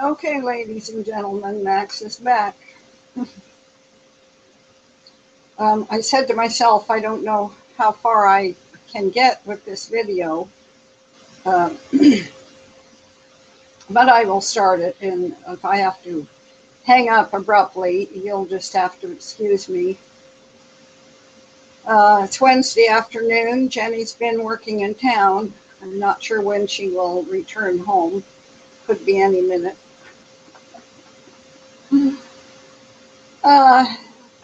Okay, ladies and gentlemen, Max is back. I said to myself, I don't know how far I can get with this video, uh, but I will start it, and if I have to hang up abruptly, you'll just have to excuse me. It's Wednesday afternoon. Jenny's been working in town. I'm not sure when she will return home. Could be any minute. Uh,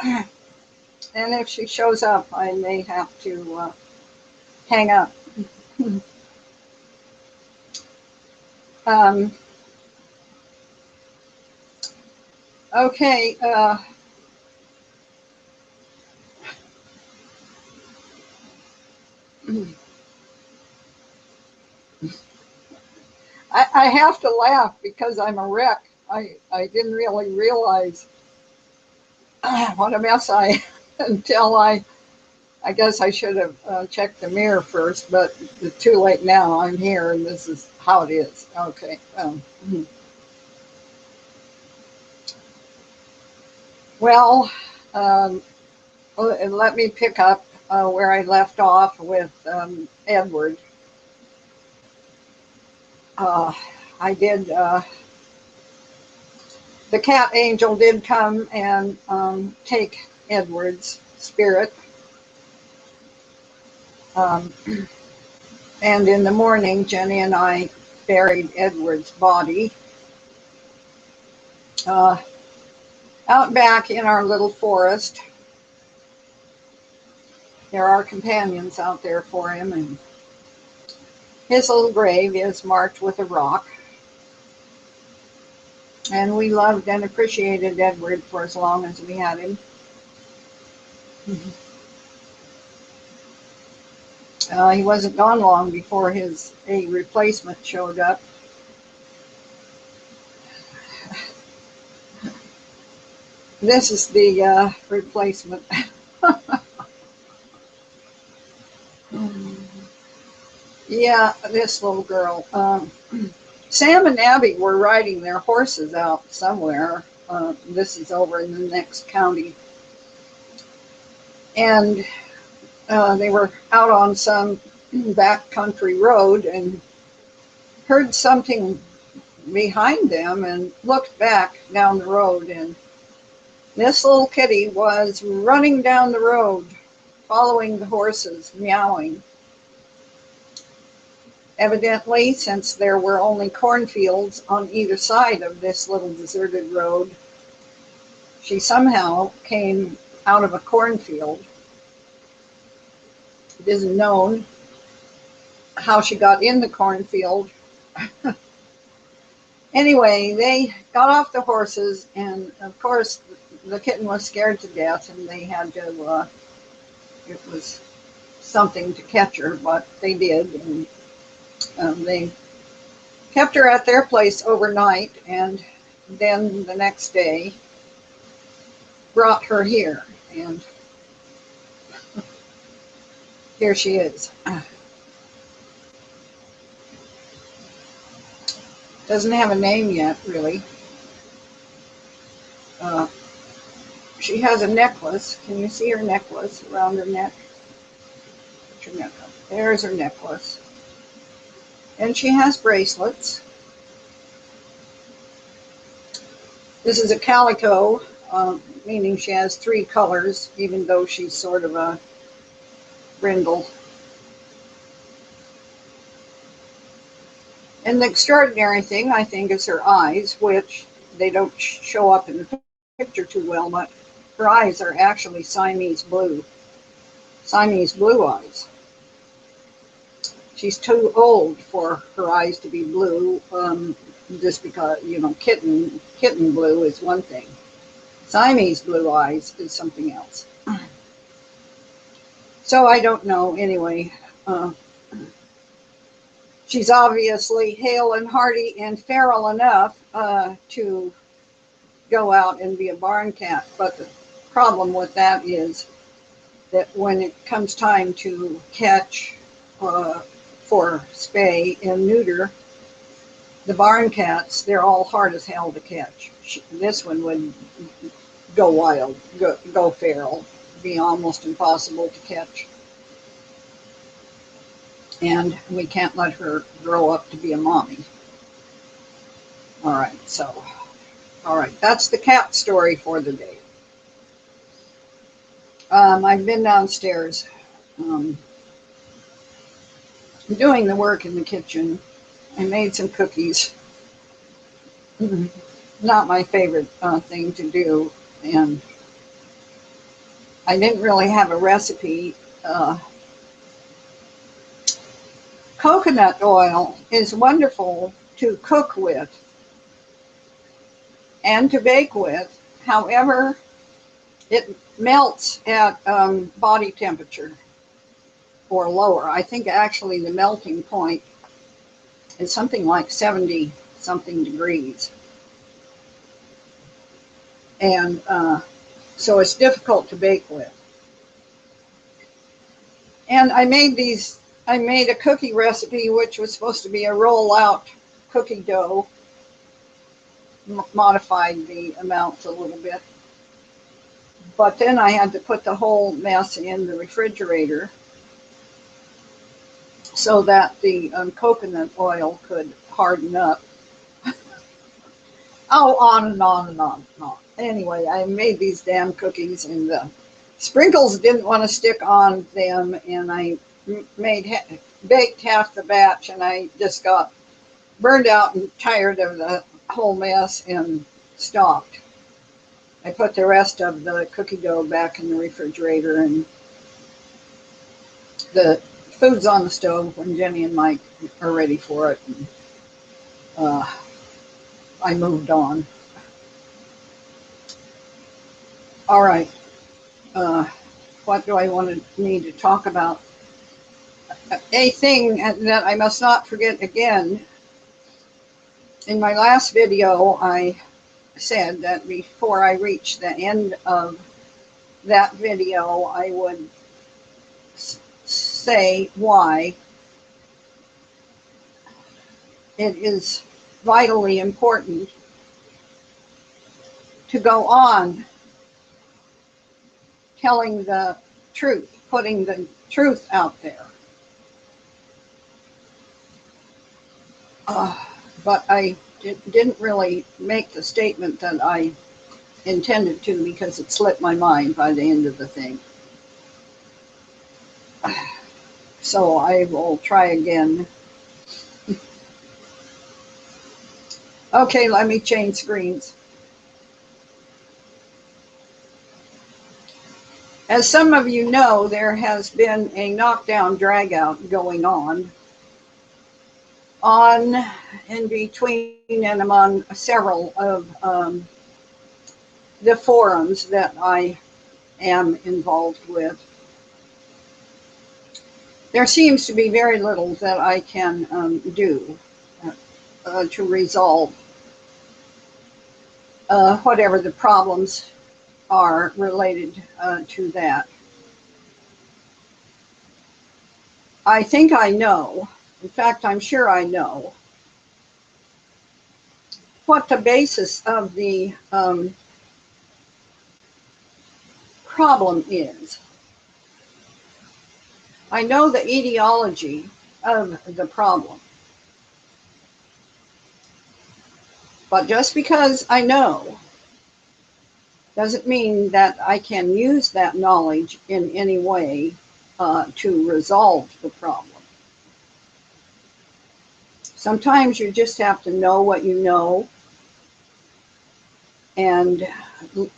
and if she shows up, I may have to hang up. um, okay. I have to laugh because I'm a wreck. I didn't really realize what a mess I until I guess I should have checked the mirror first, but it's too late now. I'm here and this is how it is. Okay. Well, um, let me pick up where I left off with Edward. Uh, I did. The cat angel did come and take Edward's spirit. Um, and in the morning, Jenny and I buried Edward's body uh, out back in our little forest. There are companions out there for him, and his little grave is marked with a rock. And we loved and appreciated Edward for as long as we had him. He wasn't gone long before a replacement showed up. This is the replacement. Yeah, this little girl. Sam and Abby were riding their horses out somewhere. This is over in the next county. And they were out on some backcountry road and heard something behind them and looked back down the road. And this little kitty was running down the road, following the horses, meowing. Evidently, since there were only cornfields on either side of this little deserted road, she somehow came out of a cornfield. It isn't known how she got in the cornfield. Anyway, they got off the horses, and of course, the kitten was scared to death, and they had to, it was something to catch her, but they did. And they kept her at their place overnight, and then the next day brought her here, and here she is. Doesn't have a name yet, really. She has a necklace. Can you see her necklace around her neck? Put your neck up. There's her necklace. And she has bracelets. This is a calico, meaning she has 3 colors, even though she's sort of a brindle. And the extraordinary thing, I think, is her eyes, which they don't show up in the picture too well, but her eyes are actually Siamese blue eyes. She's too old for her eyes to be blue, just because, kitten blue is one thing. Siamese blue eyes is something else. So I don't know, anyway. She's obviously hale and hearty and feral enough to go out and be a barn cat, but the problem with that is that when it comes time to catch for spay and neuter, The barn cats, they're all hard as hell to catch. This one would go wild, go feral, be almost impossible to catch. And we can't let her grow up to be a mommy. All right, that's the cat story for the day. I've been downstairs doing the work in the kitchen. I made some cookies. Not my favorite thing to do, and I didn't really have a recipe. Coconut oil is wonderful to cook with and to bake with. However, it melts at body temperature or lower. I think actually the melting point is something like 70 something degrees. And so it's difficult to bake with. And I made a cookie recipe which was supposed to be a roll-out cookie dough. Modified the amounts a little bit. But then I had to put the whole mess in the refrigerator so that the coconut oil could harden up. Oh, on and on and on and on. Anyway, I made these damn cookies, and the sprinkles didn't want to stick on them, and I baked half the batch, and I just got burned out and tired of the whole mess and stopped. I put the rest of the cookie dough back in the refrigerator, and the food's on the stove when Jenny and Mike are ready for it. And, I moved on. All right. What do I need to talk about? A thing that I must not forget again. In my last video, I said that before I reach the end of that video, I would say why it is vitally important to go on telling the truth, putting the truth out there. But I didn't really make the statement that I intended to because it slipped my mind by the end of the thing. So I will try again. Okay, let me change screens. As some of you know, there has been a knockdown dragout going on in between and among several of the forums that I am involved with. There seems to be very little that I can do to resolve whatever the problems are related to that. I think I know, in fact, I'm sure I know what the basis of the problem is. I know the etiology of the problem. But just because I know doesn't mean that I can use that knowledge in any way to resolve the problem. Sometimes you just have to know what you know and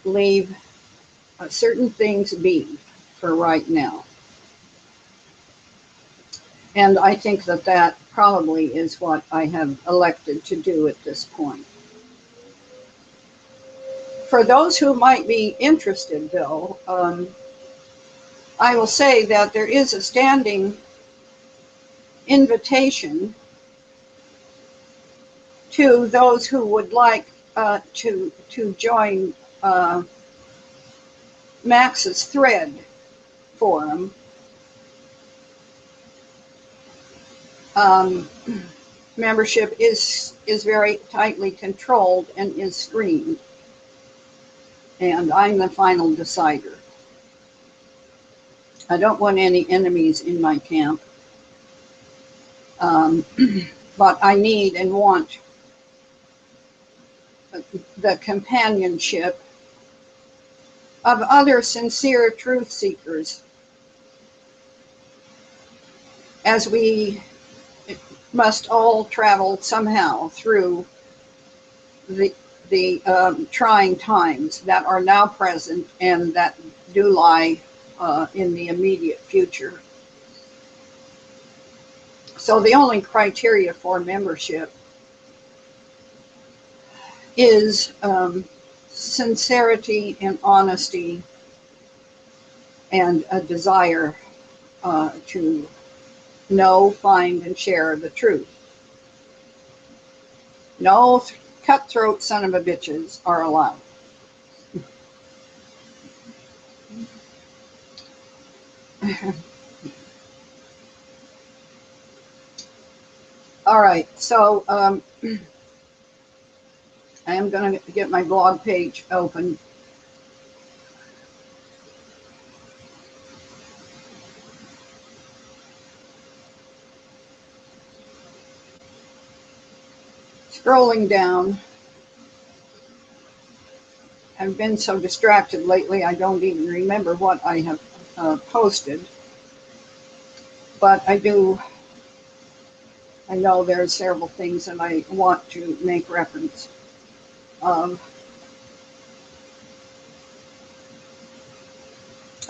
leave certain things be for right now. And I think that that probably is what I have elected to do at this point. For those who might be interested, though, I will say that there is a standing invitation to those who would like to join Max's thread forum. membership is very tightly controlled and is screened. And I'm the final decider. I don't want any enemies in my camp. But I need and want the companionship of other sincere truth seekers, as we must all travel somehow through the trying times that are now present and that do lie in the immediate future. So the only criteria for membership is sincerity and honesty and a desire to know, find, and share the truth. No cutthroat son of a bitches are allowed. All right, so I am going to get my blog page open. Scrolling down. I've been so distracted lately, I don't even remember what I have posted. But I know there's several things that I want to make reference of.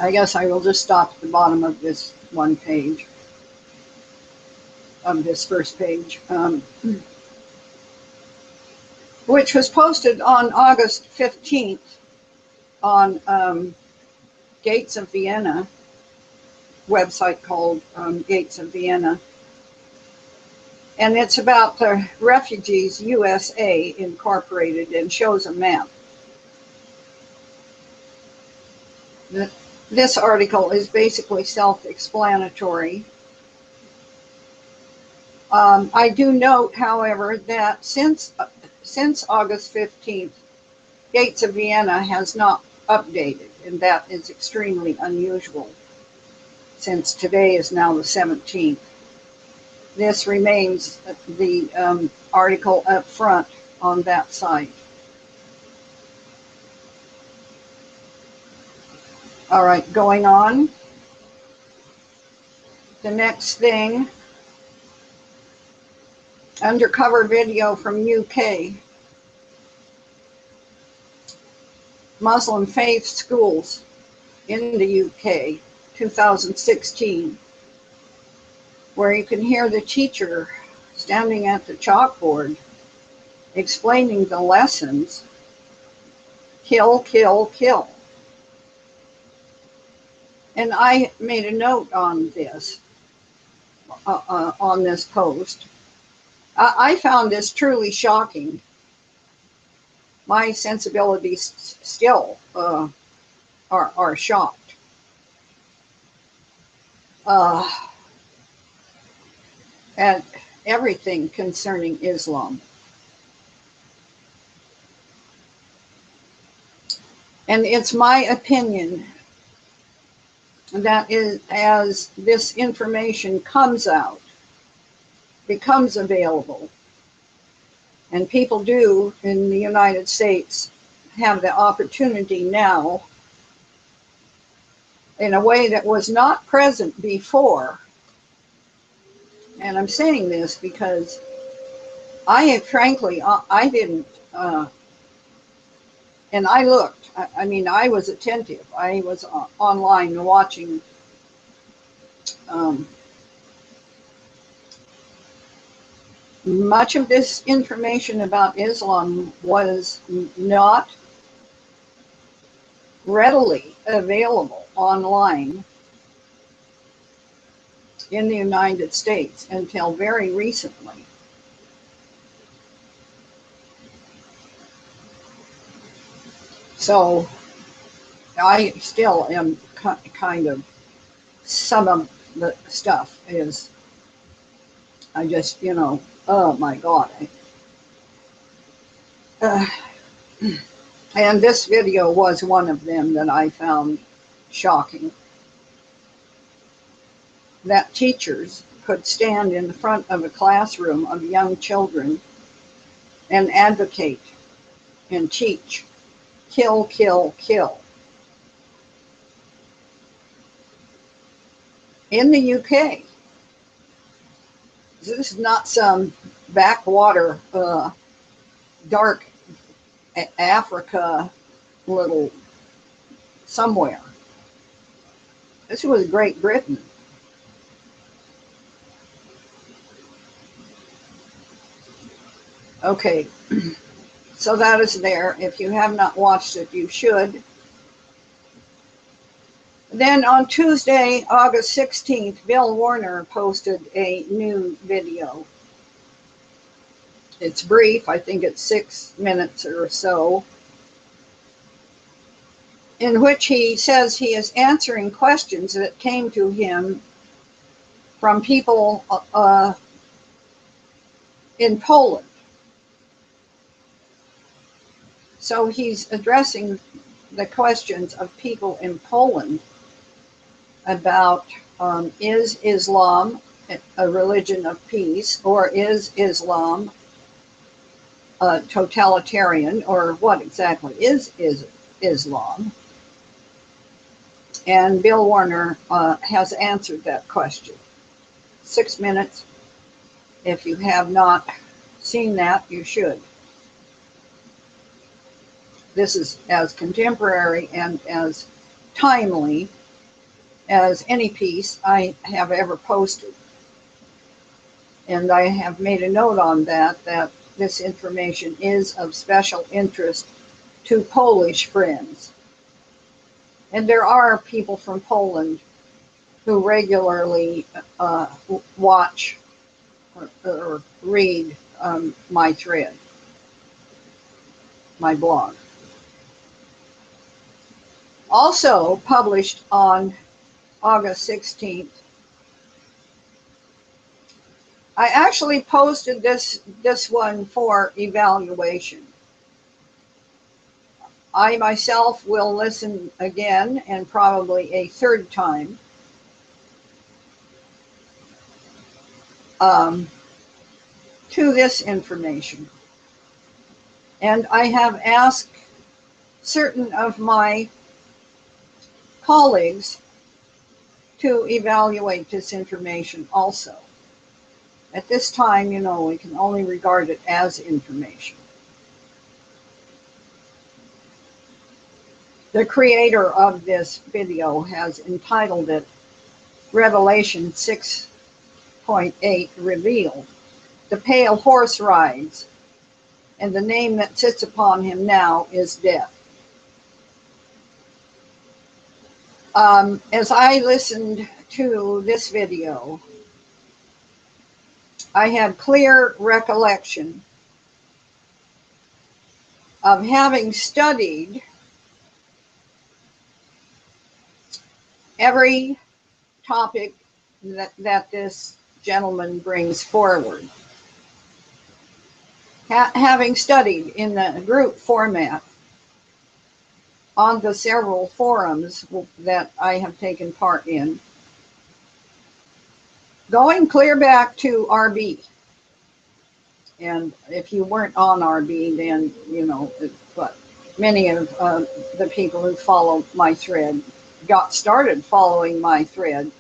I guess I will just stop at the bottom of this one page, of this first page, which was posted on August 15th on Gates of Vienna, website called Gates of Vienna. And it's about the Refugees USA Incorporated, and shows a map. This article is basically self-explanatory. I do note, however, that since August 15th, Gates of Vienna has not updated, and that is extremely unusual, since today is now the 17th. This remains the article up front on that site. All right, going on. The next thing, undercover video from UK. Muslim faith schools in the UK, 2016, where you can hear the teacher standing at the chalkboard explaining the lessons. Kill, kill, kill. And I made a note on this post. I found this truly shocking. My sensibilities still are shocked. At everything concerning Islam. And it's my opinion that as this information comes out, becomes available, and people do in the United States have the opportunity now, in a way that was not present before. And I'm saying this because I didn't, and I looked, I mean, I was attentive. I was online watching much of this information about Islam was not readily available online in the United States until very recently. So I still am kind of, some of the stuff is I just, oh my God. Uh, and this video was one of them that I found shocking. That teachers could stand in front of a classroom of young children and advocate and teach, kill, kill, kill. In the UK, this is not some backwater, dark Africa little somewhere. This was Great Britain. Okay, so that is there. If you have not watched it, you should. Then on Tuesday, August 16th, Bill Warner posted a new video. It's brief, I think it's 6 minutes or so, in which he says he is answering questions that came to him from people in Poland. So he's addressing the questions of people in Poland about is Islam a religion of peace, or is Islam totalitarian, or what exactly is Islam? And Bill Warner has answered that question. 6 minutes. If you have not seen that, you should. This is as contemporary and as timely as any piece I have ever posted. And I have made a note on that this information is of special interest to Polish friends. And there are people from Poland who regularly watch or read my thread, my blog. Also published on August 16th, I actually posted this one for evaluation. I myself will listen again, and probably a third time, to this information. And I have asked certain of my colleagues to evaluate this information also. At this time, we can only regard it as information. The creator of this video has entitled it Revelation 6.8 Revealed. The pale horse rides, and the name that sits upon him now is Death. As I listened to this video, I had clear recollection of having studied every topic that this gentleman brings forward. Having studied in the group format on the several forums that I have taken part in, going clear back to RB. And if you weren't on RB, then, but many of the people who follow my thread got started following my thread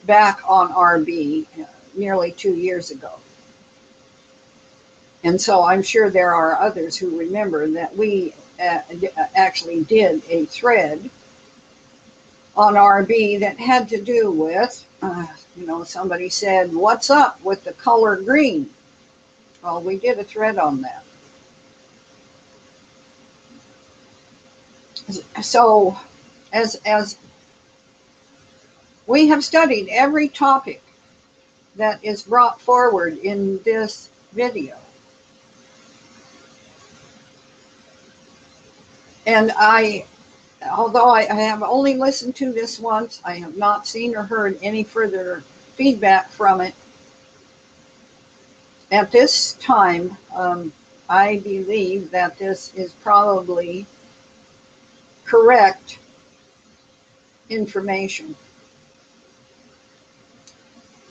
back on RB nearly 2 years ago. And so I'm sure there are others who remember that we actually did a thread on RB that had to do with, somebody said, what's up with the color green? Well, we did a thread on that. So as we have studied every topic that is brought forward in this video, and although I have only listened to this once, I have not seen or heard any further feedback from it. At this time, I believe that this is probably correct information.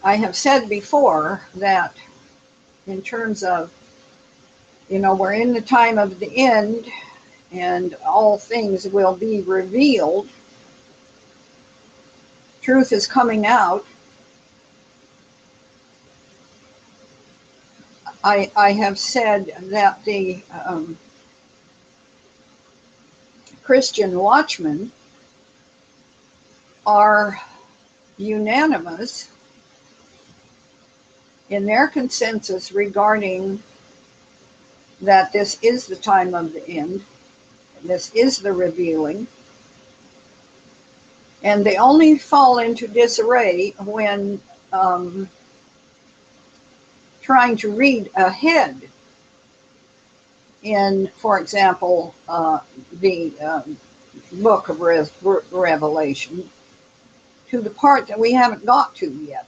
I have said before that in terms of, we're in the time of the end and all things will be revealed. Truth is coming out. I have said that the Christian watchmen are unanimous in their consensus regarding that this is the time of the end, this is the revealing, and they only fall into disarray when trying to read ahead in, for example, the book of Revelation to the part that we haven't got to yet.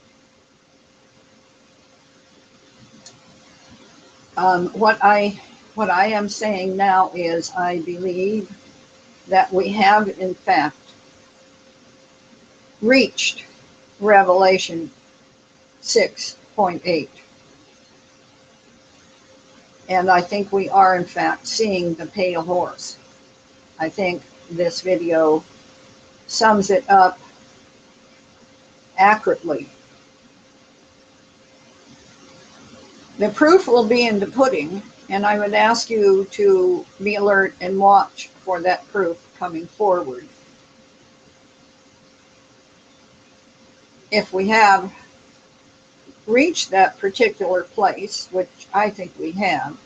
What I am saying now is I believe that we have in fact reached Revelation 6.8. And I think we are in fact seeing the pale horse. I think this video sums it up accurately. The proof will be in the pudding, and I would ask you to be alert and watch for that proof coming forward. If we have reached that particular place, which I think we have,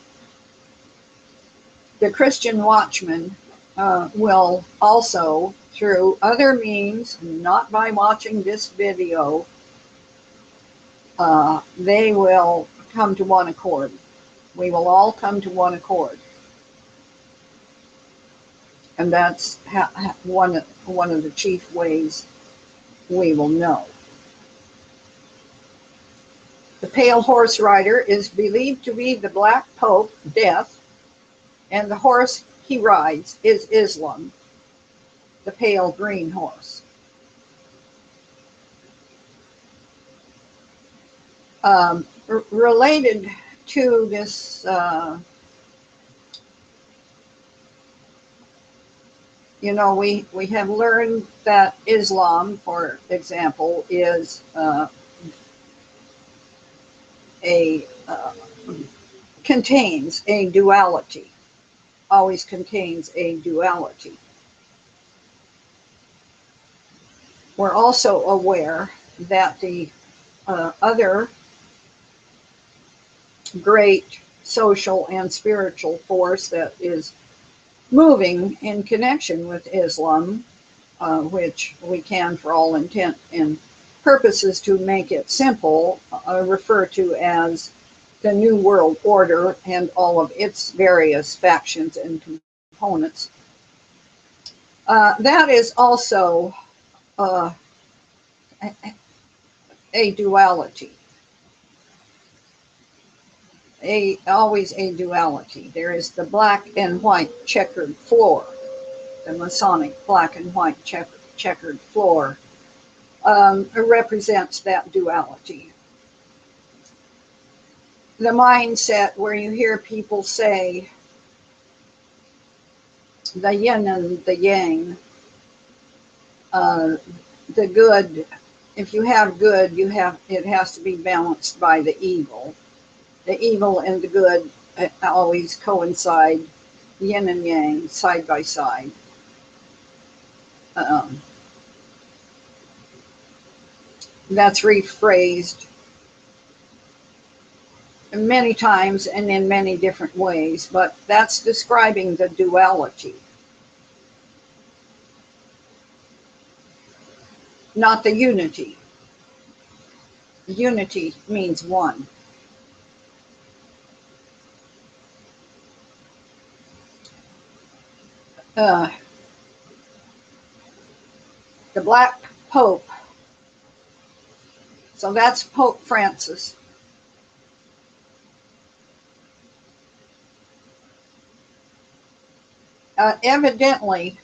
the Christian watchman will also, through other means, not by watching this video, they will come to one accord. We will all come to one accord. And that's one of the chief ways we will know. The pale horse rider is believed to be the Black Pope, Death, and the horse he rides is Islam, the pale green horse. Related to this, we have learned that Islam, for example, is contains a duality, always contains a duality. We're also aware that the other great social and spiritual force that is moving in connection with Islam, which we can, for all intent and purposes to make it simple, refer to as the New World Order and all of its various factions and components. That is also a duality. Always a duality. There is the black and white checkered floor, the Masonic black and white checkered floor represents that duality. The mindset where you hear people say the yin and the yang, the good, if you have good, it has to be balanced by the evil. The evil and the good always coincide, yin and yang, side by side. That's rephrased many times and in many different ways, but that's describing the duality, not the unity. Unity means one. The Black Pope, so that's Pope Francis. Evidently,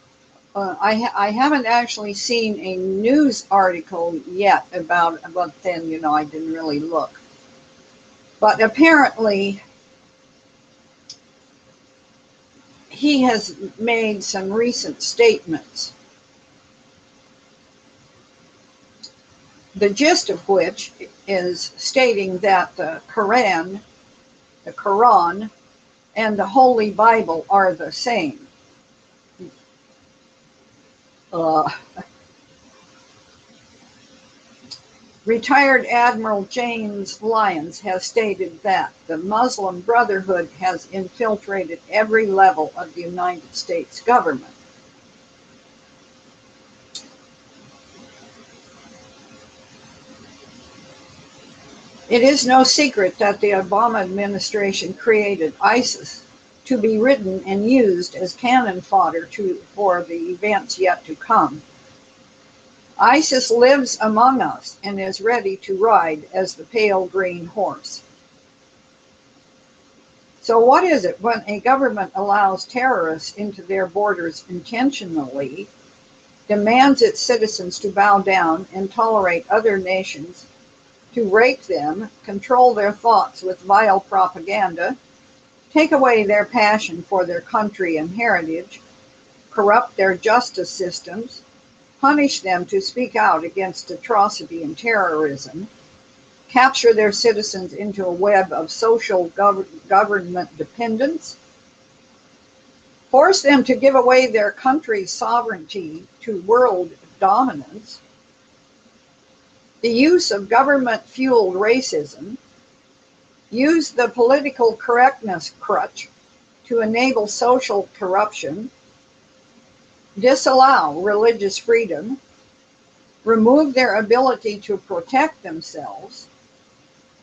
I haven't actually seen a news article yet about, but then, I didn't really look. But apparently, he has made some recent statements, the gist of which is stating that the Quran, and the Holy Bible are the same. Uh, Retired Admiral James Lyons has stated that the Muslim Brotherhood has infiltrated every level of the United States government. It is no secret that the Obama administration created ISIS to be written and used as cannon fodder for the events yet to come. ISIS lives among us and is ready to ride as the pale green horse. So what is it when a government allows terrorists into their borders intentionally, demands its citizens to bow down and tolerate other nations, to rape them, control their thoughts with vile propaganda, take away their passion for their country and heritage, corrupt their justice systems, punish them to speak out against atrocity and terrorism, capture their citizens into a web of social government dependence, force them to give away their country's sovereignty to world dominance, the use of government-fueled racism, use the political correctness crutch to enable social corruption, disallow religious freedom, remove their ability to protect themselves,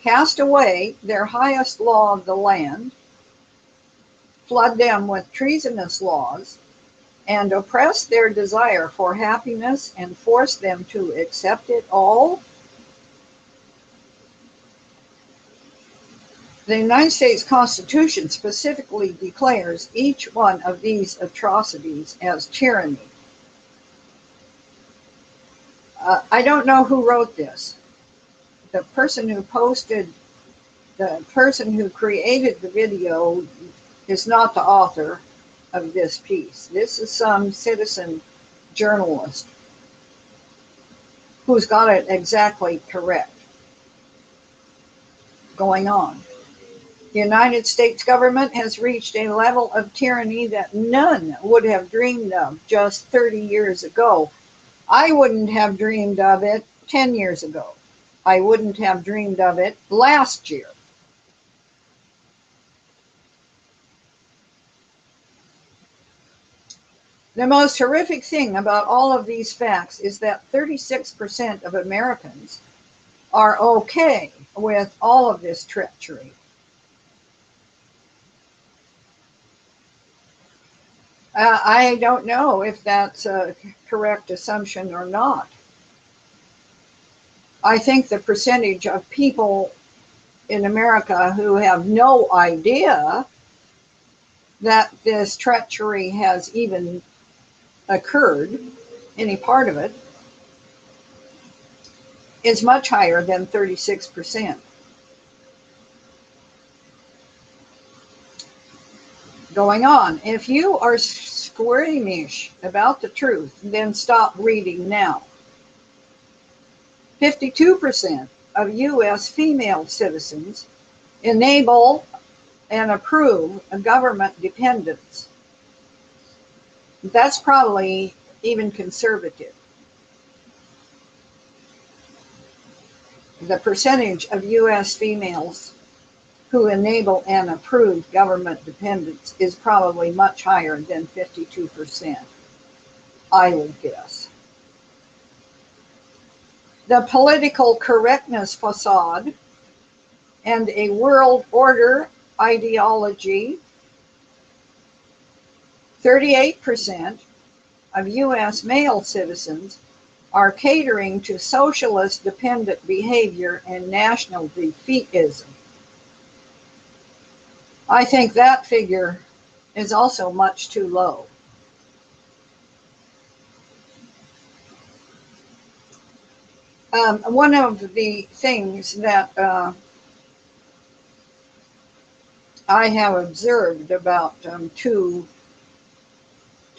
cast away their highest law of the land, flood them with treasonous laws, and oppress their desire for happiness and force them to accept it all? The United States Constitution specifically declares each one of these atrocities as tyranny. I don't know who wrote this. The person who created the video is not the author of this piece. This is some citizen journalist who's got it exactly correct going on. The United States government has reached a level of tyranny that none would have dreamed of just 30 years ago. I wouldn't have dreamed of it 10 years ago. I wouldn't have dreamed of it last year. The most horrific thing about all of these facts is that 36% of Americans are okay with all of this treachery. I don't know if that's a correct assumption or not. I think the percentage of people in America who have no idea that this treachery has even occurred, any part of it, is much higher than 36%. Going on, if you are squeamish about the truth, then stop reading now. 52% of U.S. female citizens enable and approve of government dependence. That's probably even conservative. The percentage of U.S. females who enable and approve government dependence is probably much higher than 52%, I would guess. The political correctness facade and a world order ideology. 38% of U.S. male citizens are catering to socialist dependent behavior and national defeatism. I think that figure is also much too low. One of the things that I have observed about two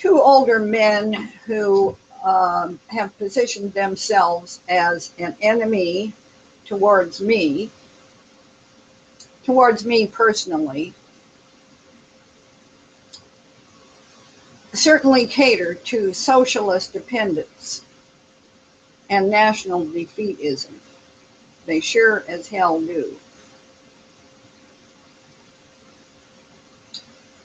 older men who have positioned themselves as an enemy towards me personally, certainly cater to socialist dependence and national defeatism. They sure as hell do.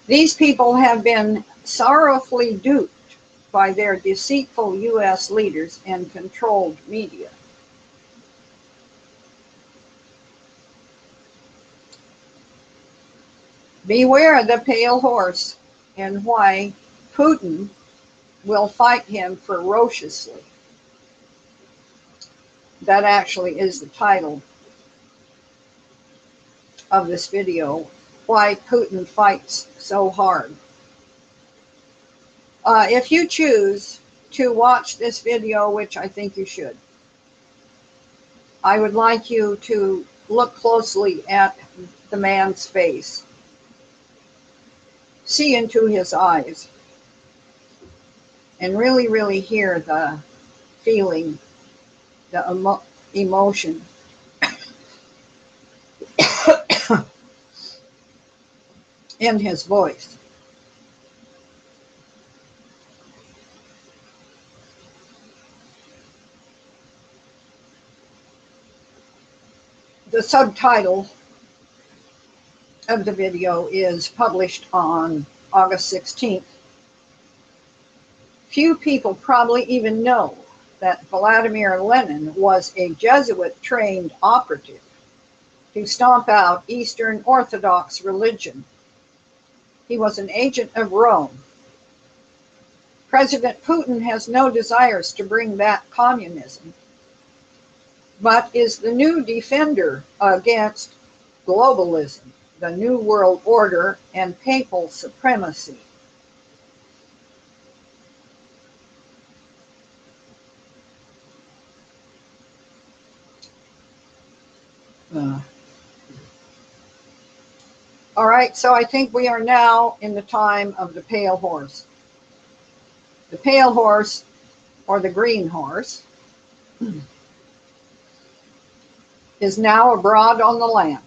These people have been sorrowfully duped by their deceitful U.S. leaders and controlled media. Beware of the pale horse and why Putin will fight him ferociously. That actually is the title of this video, Why Putin Fights So Hard. If you choose to watch this video, which I think you should, I would like you to look closely at the man's face. See into his eyes and really, really hear the feeling, the emotion in his voice. The subtitle of the video is published on August 16th. Few people probably even know that Vladimir Lenin was a Jesuit-trained operative to stomp out Eastern Orthodox religion. He was an agent of Rome. President Putin has no desires to bring back communism, but is the new defender against globalism, the New World Order, and papal supremacy. All right, so I think we are now in the time of the pale horse. The pale horse, or the green horse, is now abroad on the land.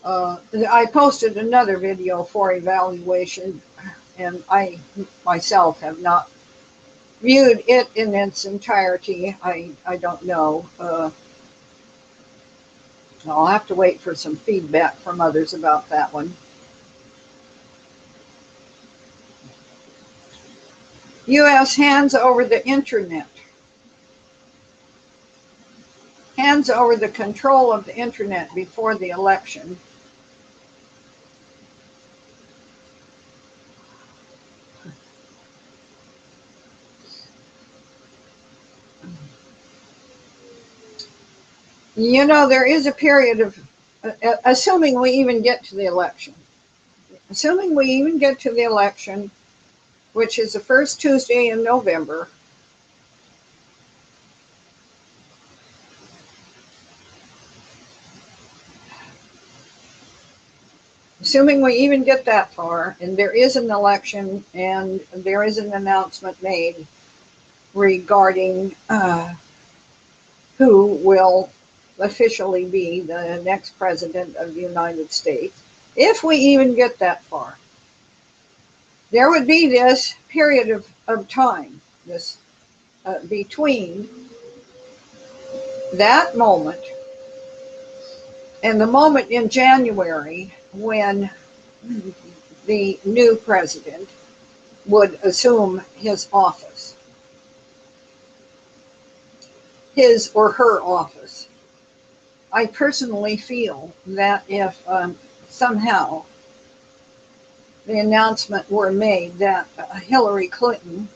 I posted another video for evaluation, and I myself have not viewed it in its entirety. I don't know. I'll have to wait for some feedback from others about that one. U.S. hands over the internet. Hands over the control of the internet before the election. You know, there is a period of, assuming we even get to the election, which is the first Tuesday in November, assuming we even get that far, and there is an election and there is an announcement made regarding who will officially be the next president of the United States, if we even get that far, there would be this period of time, this between that moment and the moment in January when the new president would assume his office, his or her office. I personally feel that if somehow the announcement were made that Hillary Clinton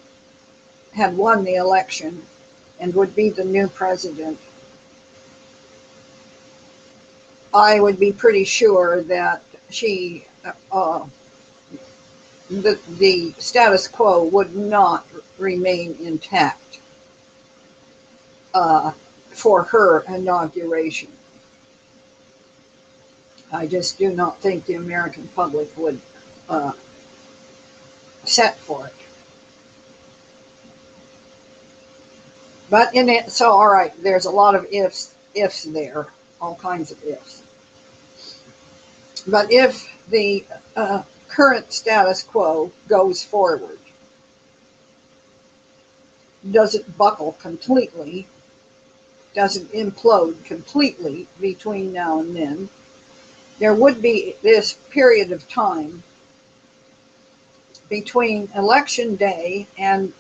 had won the election and would be the new president, I would be pretty sure that she the status quo would not remain intact for her inauguration. I just do not think the American public would set for it. But in it, so all right, there's a lot of ifs there, all kinds of ifs. But if the current status quo goes forward, doesn't buckle completely, doesn't implode completely between now and then, there would be this period of time between Election Day and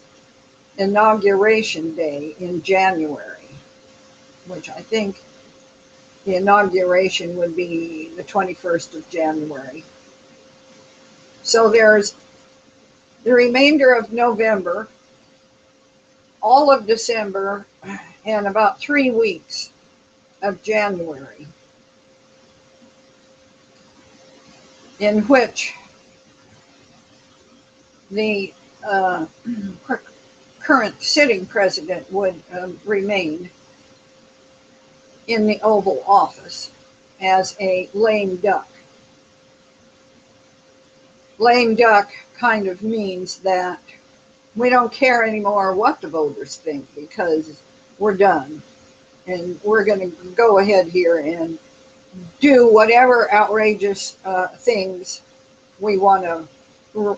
Inauguration Day in January, which I think the inauguration would be the 21st of January. So there's the remainder of November, all of December, and about 3 weeks of January, in which the current sitting president would remain in the Oval Office as a lame duck. Lame duck kind of means that we don't care anymore what the voters think because we're done. And we're going to go ahead here and do whatever outrageous things we want to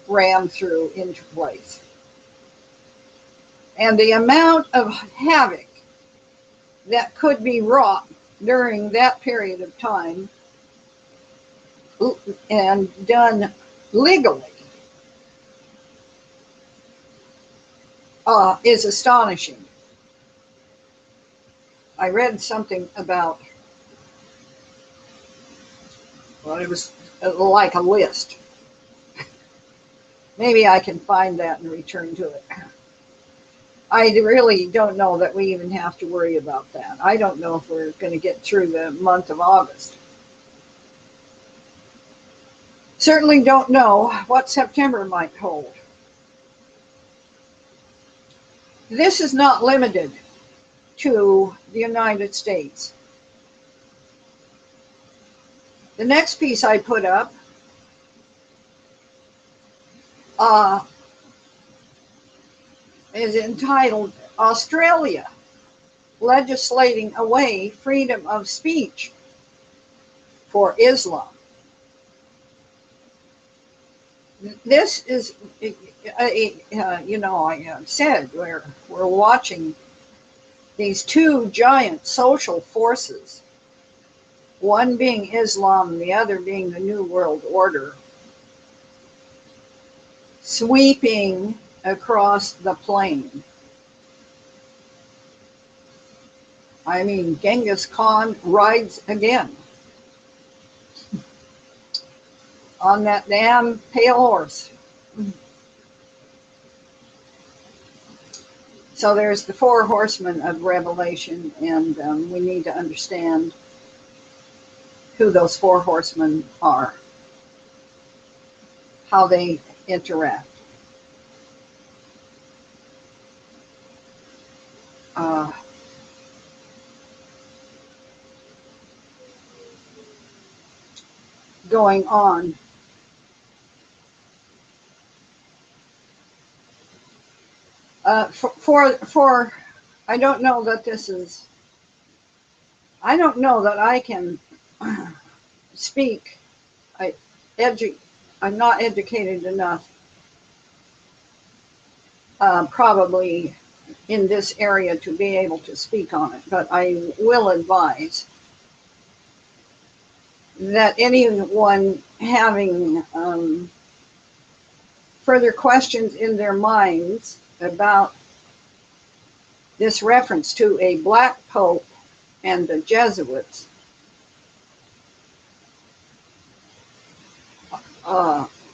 ram through into place. And the amount of havoc that could be wrought during that period of time and done legally is astonishing. I read something about, well, it was like a list. Maybe I can find that and return to it. I really don't know that we even have to worry about that. I don't know if we're going to get through the month of August. Certainly don't know what September might hold. This is not limited to the United States. The next piece I put up is entitled Australia Legislating Away Freedom of Speech for Islam. This is, I said we're watching these two giant social forces, one being Islam, the other being the New World Order, sweeping across the plain. I mean, Genghis Khan rides again on that damn pale horse. So there's the four horsemen of Revelation, and we need to understand who those four horsemen are, how they interact. Going on. For I don't know that this is, I don't know that I can speak. I'm not educated enough, probably in this area to be able to speak on it, but I will advise that anyone having further questions in their minds about this reference to a black pope and the Jesuits,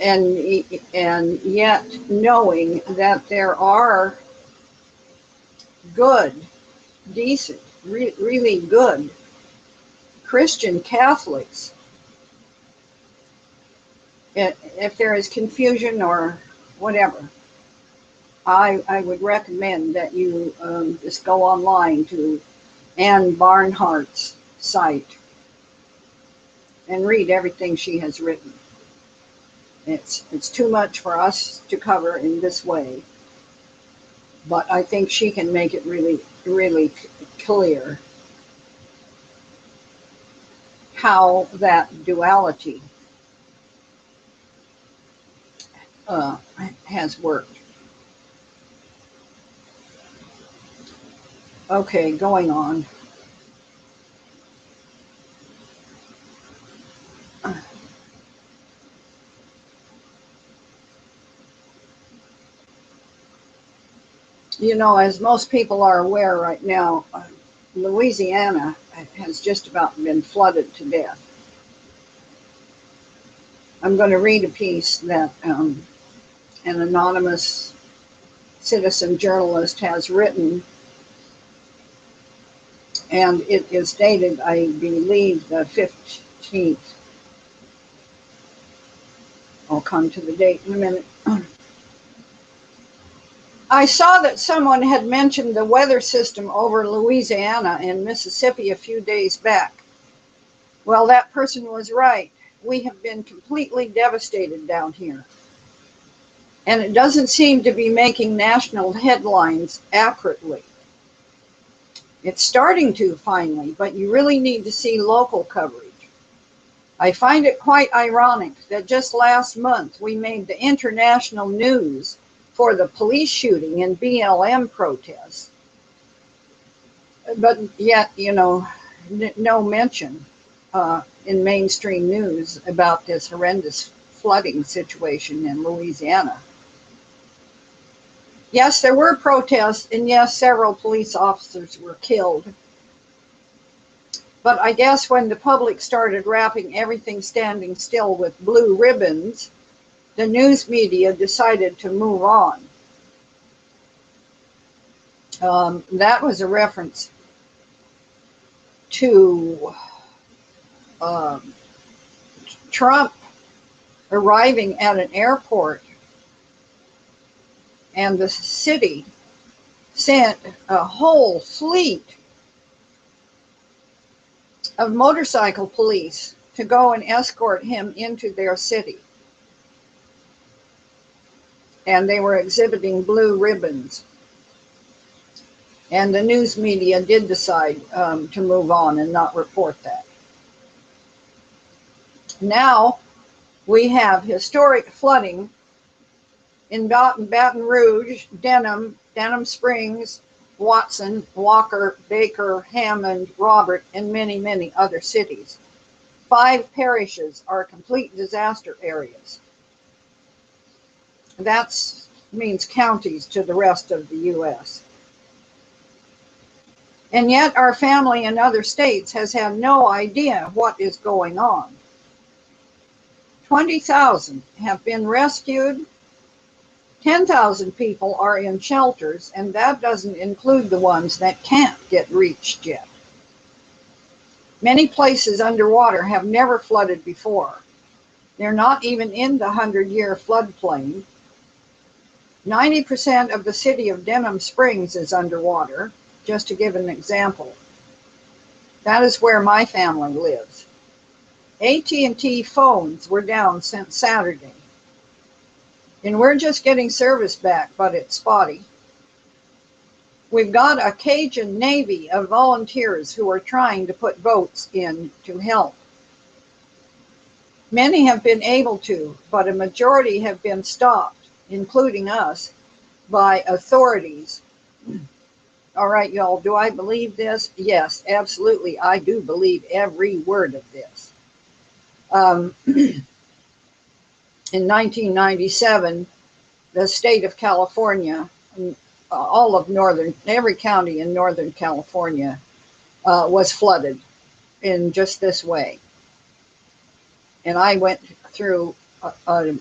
and yet knowing that there are good, decent, really good Christian Catholics If there is confusion or whatever, I would recommend that you just go online to Anne Barnhart's site and read everything she has written. It's too much for us to cover in this way, but I think she can make it really, really clear how that duality has worked. Okay, going on. You know, as most people are aware right now, Louisiana has just about been flooded to death. I'm going to read a piece that an anonymous citizen journalist has written, and it is dated, I believe, the 15th. I'll come to the date in a minute. I saw that someone had mentioned the weather system over Louisiana and Mississippi a few days back. Well, that person was right. We have been completely devastated down here. And it doesn't seem to be making national headlines accurately. It's starting to finally, but you really need to see local coverage. I find it quite ironic that just last month we made the international news for the police shooting and BLM protests. But yet, you know, no mention in mainstream news about this horrendous flooding situation in Louisiana. Yes, there were protests, and yes, several police officers were killed. But I guess when the public started wrapping everything standing still with blue ribbons, the news media decided to move on. That was a reference to Trump arriving at an airport, and the city sent a whole fleet of motorcycle police to go and escort him into their city. And they were exhibiting blue ribbons. And the news media did decide to move on and not report that. Now we have historic flooding in Baton Rouge, Denham Springs, Watson, Walker, Baker, Hammond, Robert, and many, many other cities. 5 parishes are complete disaster areas. That means counties to the rest of the U.S. And yet our family in other states has had no idea what is going on. 20,000 have been rescued. 10,000 people are in shelters, and that doesn't include the ones that can't get reached yet. Many places underwater have never flooded before. They're not even in the 100-year floodplain. 90% of the city of Denham Springs is underwater, just to give an example. That is where my family lives. AT&T phones were down since Saturday. And we're just getting service back, but it's spotty. We've got a Cajun Navy of volunteers who are trying to put boats in to help. Many have been able to, but a majority have been stopped, including us, by authorities. All right, y'all, do I believe this? Yes, absolutely. I do believe every word of this. In 1997, the state of California, all of every county in Northern California was flooded in just this way. And I went through an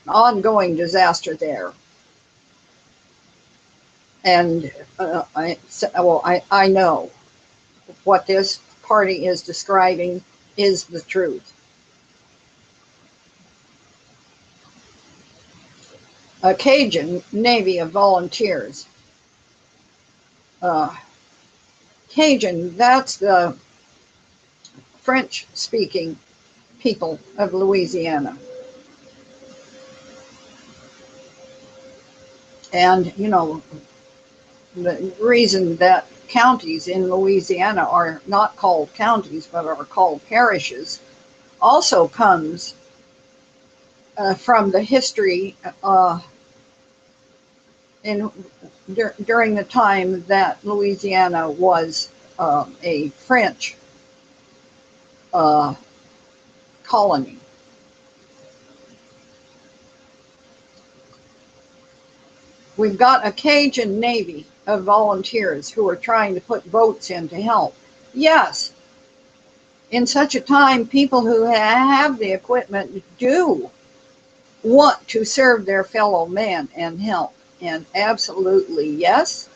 ongoing disaster there. And I know what this party is describing is the truth. a Cajun Navy of volunteers. Uh, Cajun, that's the French-speaking people of Louisiana. And, you know, the reason that counties in Louisiana are not called counties but are called parishes also comes from the history during the time that Louisiana was a French colony. We've got a Cajun Navy of volunteers who are trying to put boats in to help. Yes, in such a time, people who have the equipment do want to serve their fellow man and help. And absolutely, yes,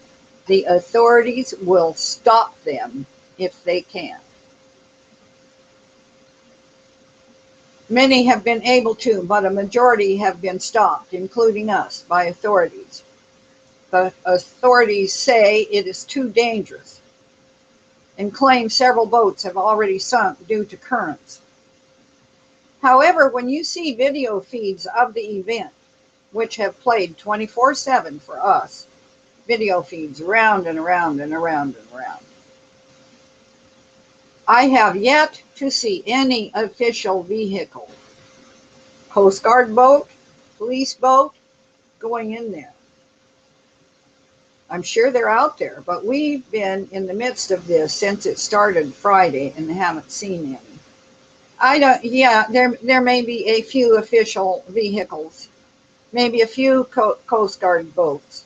the authorities will stop them if they can. Many have been able to, but a majority have been stopped, including us, by authorities. The authorities say it is too dangerous and claim several boats have already sunk due to currents. However, when you see video feeds of the event, which have played 24/7 for us, video feeds around and around and around and around, I have yet to see any official vehicle, Coast Guard boat, police boat, going in there. I'm sure they're out there, but we've been in the midst of this since it started Friday and haven't seen any. I don't, yeah, there may be a few official vehicles, maybe a few Coast Guard boats,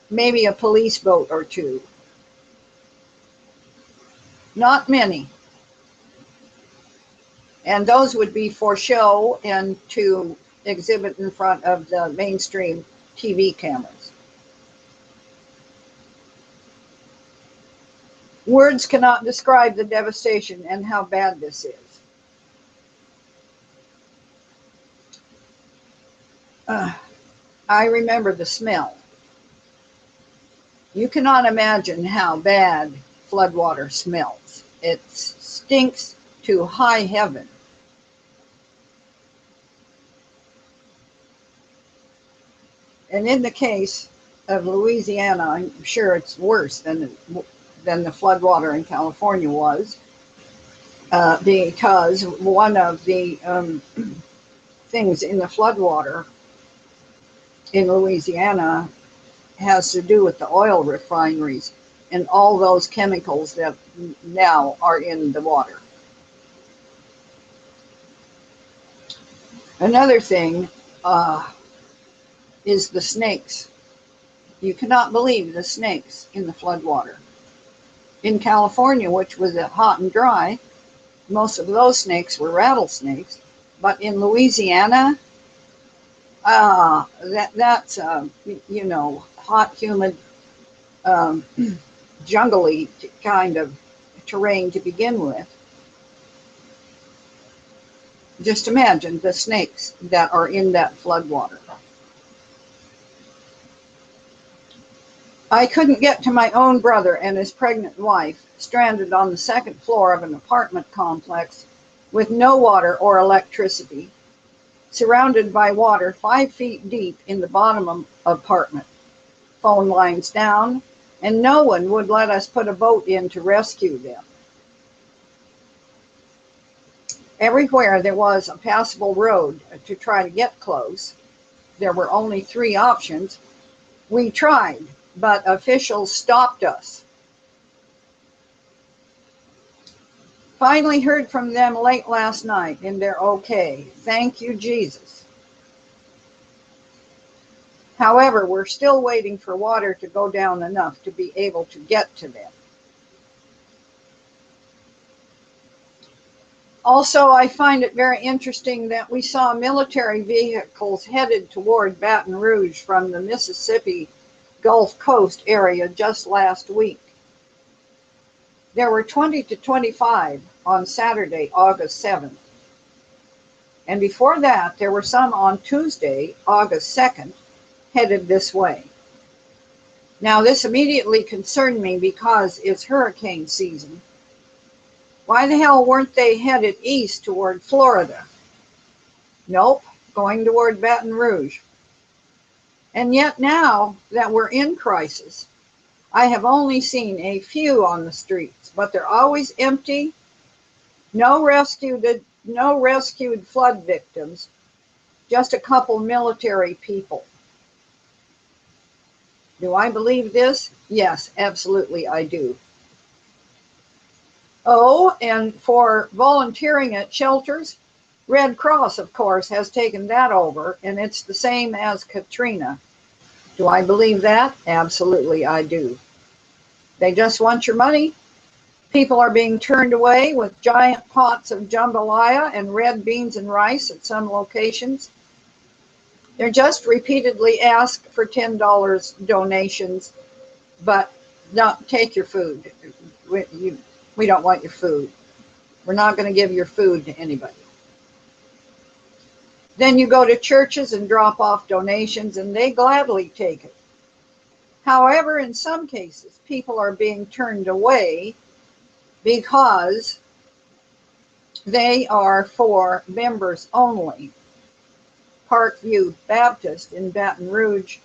maybe a police boat or two. Not many. And those would be for show and to exhibit in front of the mainstream TV cameras. Words cannot describe the devastation and how bad this is. I remember the smell. You cannot imagine how bad floodwater smells. It stinks to high heaven. And in the case of Louisiana, I'm sure it's worse than the floodwater in California was, because one of the things in the floodwater in Louisiana has to do with the oil refineries and all those chemicals that now are in the water. Another thing is the snakes. You cannot believe the snakes in the floodwater. In California, which was hot and dry, most of those snakes were rattlesnakes. But in Louisiana, that's you know, hot, humid, jungly kind of terrain to begin with. Just imagine the snakes that are in that floodwater. I couldn't get to my own brother and his pregnant wife, stranded on the second floor of an apartment complex with no water or electricity, surrounded by water 5 feet deep in the bottom apartment, phone lines down, and no one would let us put a boat in to rescue them. Everywhere there was a passable road to try to get close. There were only 3 options. We tried, but officials stopped us. Finally heard from them late last night, and they're okay. Thank you, Jesus. However, we're still waiting for water to go down enough to be able to get to them. Also, I find it very interesting that we saw military vehicles headed toward Baton Rouge from the Mississippi Gulf Coast area just last week. There were 20 to 25 on Saturday, August 7th. And before that, there were some on Tuesday, August 2nd, headed this way. Now, this immediately concerned me because it's hurricane season. Why the hell weren't they headed east toward Florida? Nope, going toward Baton Rouge. And yet now that we're in crisis, I have only seen a few on the streets, but they're always empty. No rescued flood victims, just a couple military people. Do I believe this? Yes, absolutely I do. Oh, and for volunteering at shelters, Red Cross, of course, has taken that over, and it's the same as Katrina. Do I believe that? Absolutely I do. They just want your money. People are being turned away with giant pots of jambalaya and red beans and rice at some locations. They're just repeatedly asked for $10 donations, but don't take your food. We don't want your food. We're not going to give your food to anybody. Then you go to churches and drop off donations, and they gladly take it. However, in some cases, people are being turned away because they are for members only. Parkview Baptist in Baton Rouge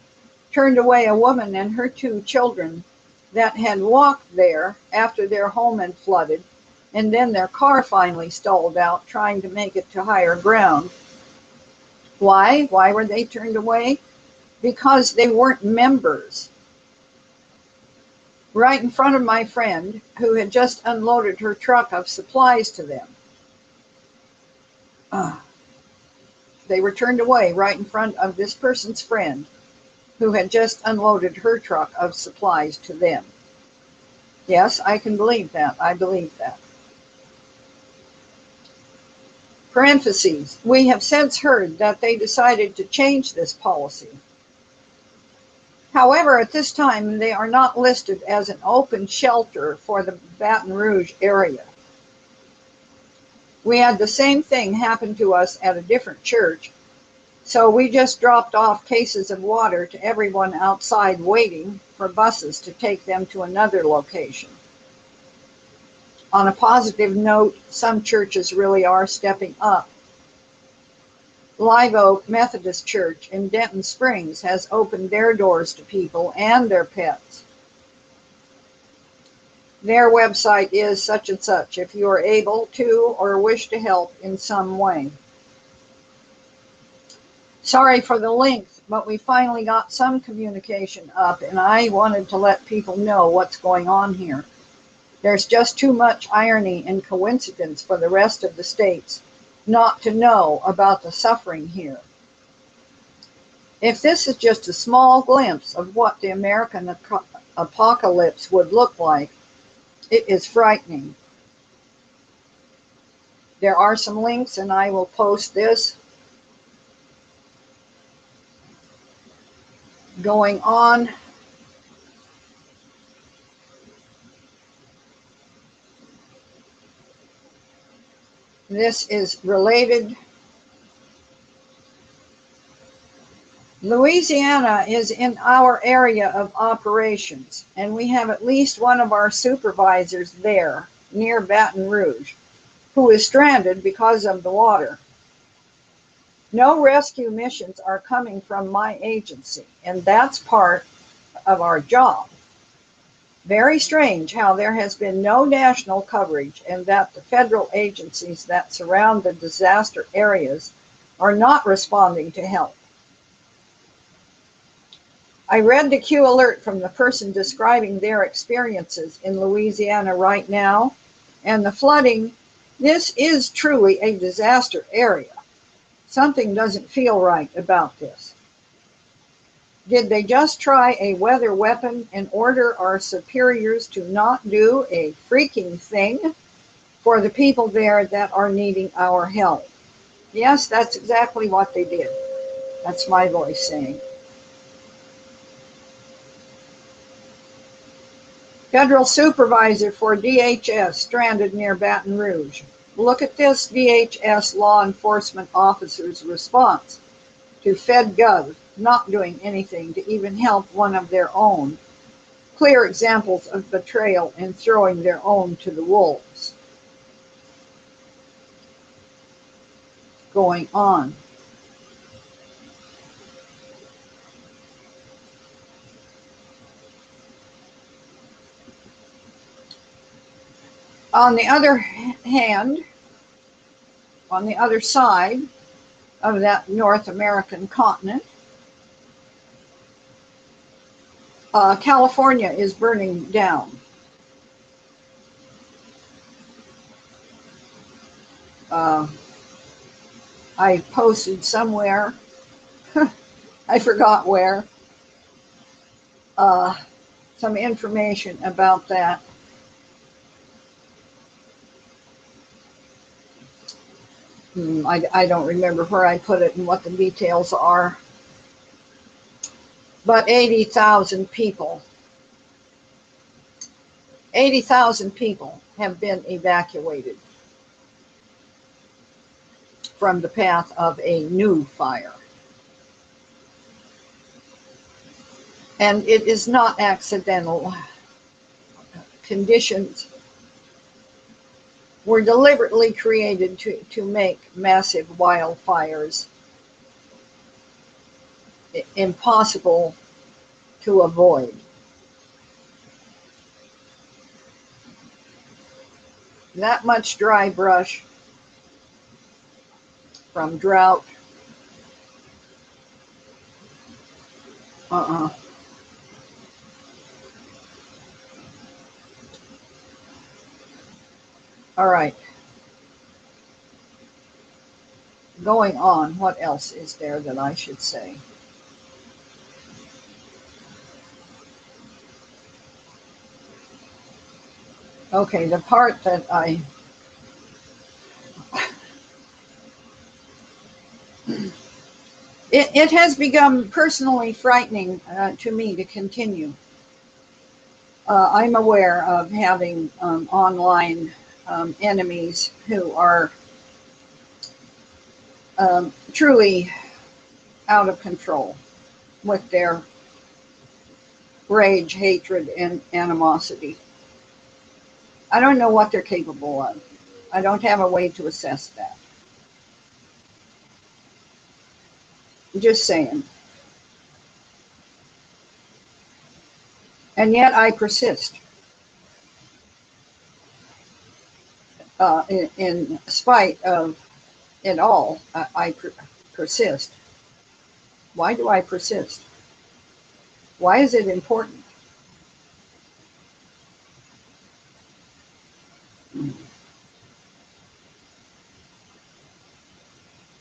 turned away a woman and her 2 children that had walked there after their home had flooded, and then their car finally stalled out trying to make it to higher ground. Why? Why were they turned away? Because they weren't members. Right in front of my friend who had just unloaded her truck of supplies to them. They were turned away right in front of this person's friend who had just unloaded her truck of supplies to them. Yes, I can believe that. I believe that. Parentheses, we have since heard that they decided to change this policy. However, at this time, they are not listed as an open shelter for the Baton Rouge area. We had the same thing happen to us at a different church, so we just dropped off cases of water to everyone outside waiting for buses to take them to another location. On a positive note, some churches really are stepping up. Live Oak Methodist Church in Denton Springs has opened their doors to people and their pets. Their website is such and such if you are able to or wish to help in some way. Sorry for the length, but we finally got some communication up, and I wanted to let people know what's going on here. There's just too much irony and coincidence for the rest of the states not to know about the suffering here. If this is just a small glimpse of what the American apocalypse would look like, it is frightening. There are some links, and I will post this. Going on. This is related. Louisiana is in our area of operations, and we have at least one of our supervisors there near Baton Rouge who is stranded because of the water. No rescue missions are coming from my agency, and that's part of our job. Very strange how there has been no national coverage and that the federal agencies that surround the disaster areas are not responding to help. I read the Q alert from the person describing their experiences in Louisiana right now, and the flooding, this is truly a disaster area. Something doesn't feel right about this. Did they just try a weather weapon and order our superiors to not do a freaking thing for the people there that are needing our help? Yes, that's exactly what they did. That's my voice saying. Federal supervisor for DHS stranded near Baton Rouge. Look at this DHS law enforcement officer's response to FedGov not doing anything to even help one of their own. Clear examples of betrayal in throwing their own to the wolves. Going on. On the other hand, on the other side of that North American continent, California is burning down. I posted somewhere, I forgot where, some information about that. I don't remember where I put it and what the details are. But 80,000 people have been evacuated from the path of a new fire. And it is not accidental. Conditions were deliberately created to make massive wildfires impossible to avoid. That much dry brush from drought. All right. Going on, what else is there that I should say? Okay, the part that it has become personally frightening to me to continue. I'm aware of having online enemies who are truly out of control with their rage, hatred, and animosity. I don't know what they're capable of. I don't have a way to assess that. Just saying. And yet I persist. In spite of it all, I persist. Why do I persist? Why is it important?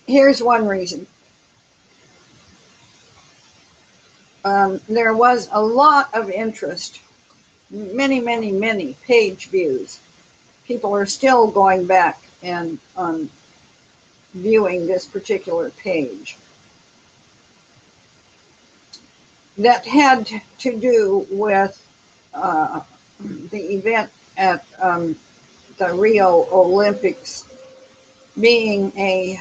Here's one reason. There was a lot of interest, many page views. People are still going back and viewing this particular page that had to do with the event at the Rio Olympics being a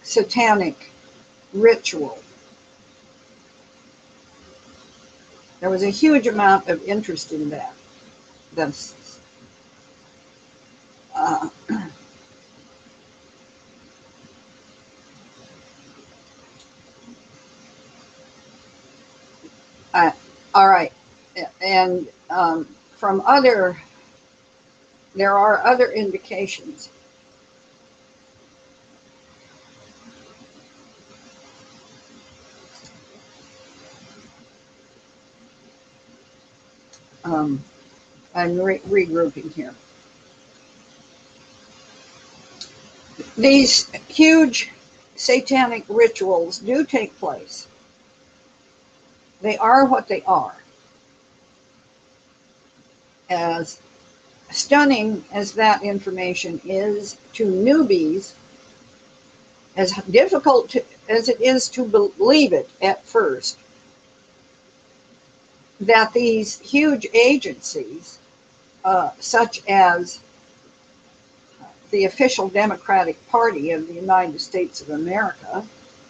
satanic ritual. There was a huge amount of interest in that. That's all right, and from other, there are other indications. I'm regrouping here. These huge satanic rituals do take place. They are what they are. As stunning as that information is to newbies, as difficult as it is to believe it at first, that these huge agencies, such as the official Democratic Party of the United States of America,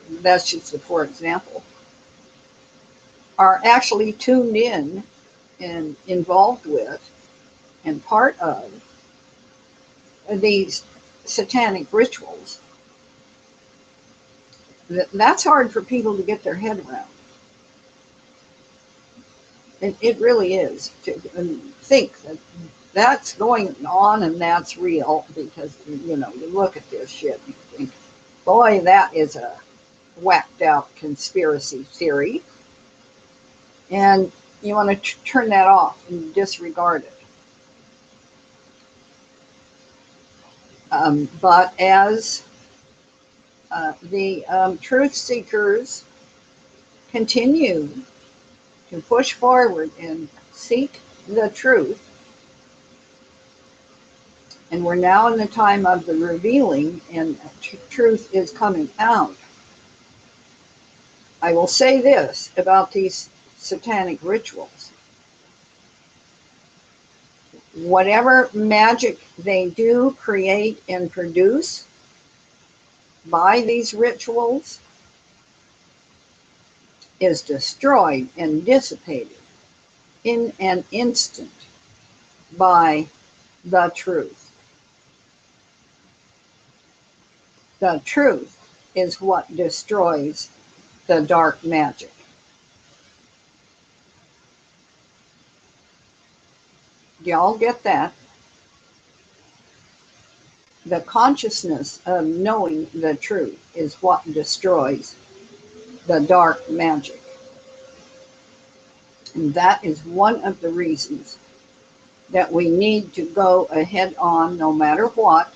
that's just a for example, are actually tuned in and involved with and part of these satanic rituals, that's hard for people to get their head around. It really is, to think that that's going on and that's real, because, you know, you look at this shit and you think, boy, that is a whacked out conspiracy theory. And you want to turn that off and disregard it. But as the truth seekers continue to push forward and seek the truth, and we're now in the time of the revealing and truth is coming out, I will say this about these satanic rituals. Whatever magic they do create and produce by these rituals is destroyed and dissipated in an instant by the truth. The truth is what destroys the dark magic. Do y'all get that? The consciousness of knowing the truth is what destroys the dark magic. And that is one of the reasons that we need to go ahead on, no matter what,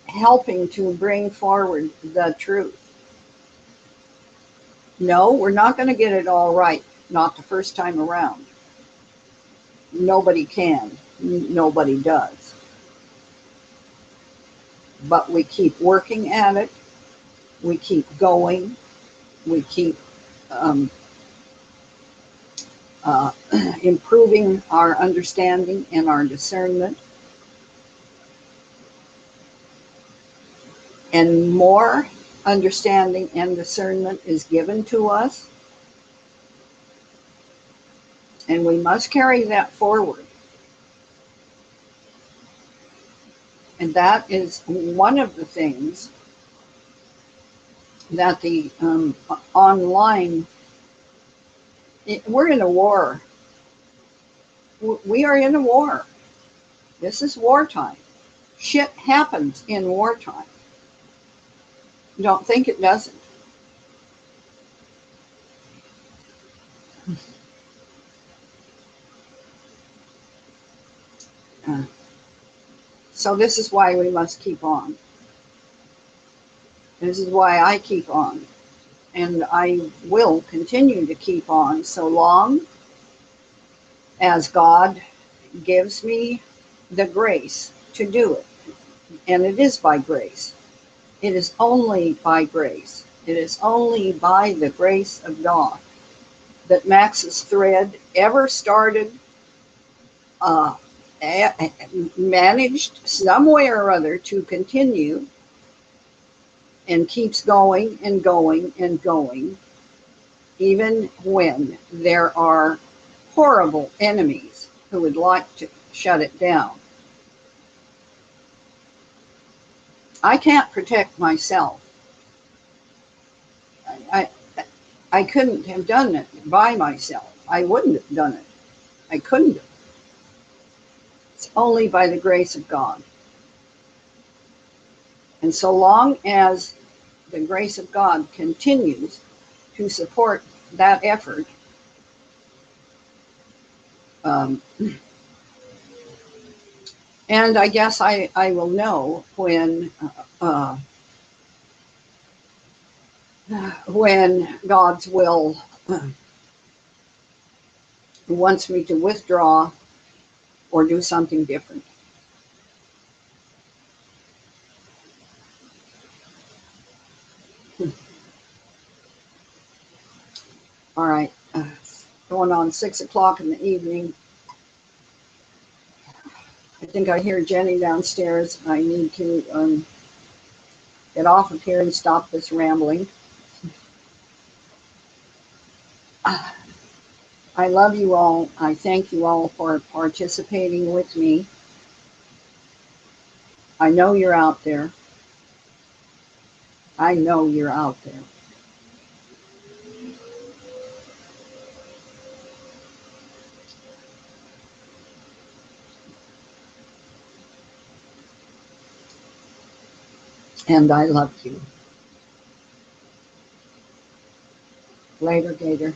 helping to bring forward the truth. No, we're not going to get it all right, not the first time around. Nobody can, nobody does. But we keep working at it, we keep going, we keep improving our understanding and our discernment. And more understanding and discernment is given to us. And we must carry that forward. And that is one of the things that the online, we're in a war. We are in a war. This is wartime. Shit happens in wartime. Don't think it doesn't. So this is why we must keep on. This is why I keep on. And I will continue to keep on so long as God gives me the grace to do it. And it is by grace. It is only by grace. It is only by the grace of God that Max's thread ever started, managed some way or other to continue, and keeps going and going and going, even when there are horrible enemies who would like to shut it down. I can't protect myself. I couldn't have done it by myself. I wouldn't have done it. I couldn't have. It's only by the grace of God. And so long as the grace of God continues to support that effort, and I guess I will know when God's will wants me to withdraw or do something different. All right, going on 6 o'clock in the evening. think I hear Jenny downstairs. I need to get off of here and stop this rambling. I love you all. I thank you all for participating with me. I know you're out there. I know you're out there. And I love you. Later, Gator.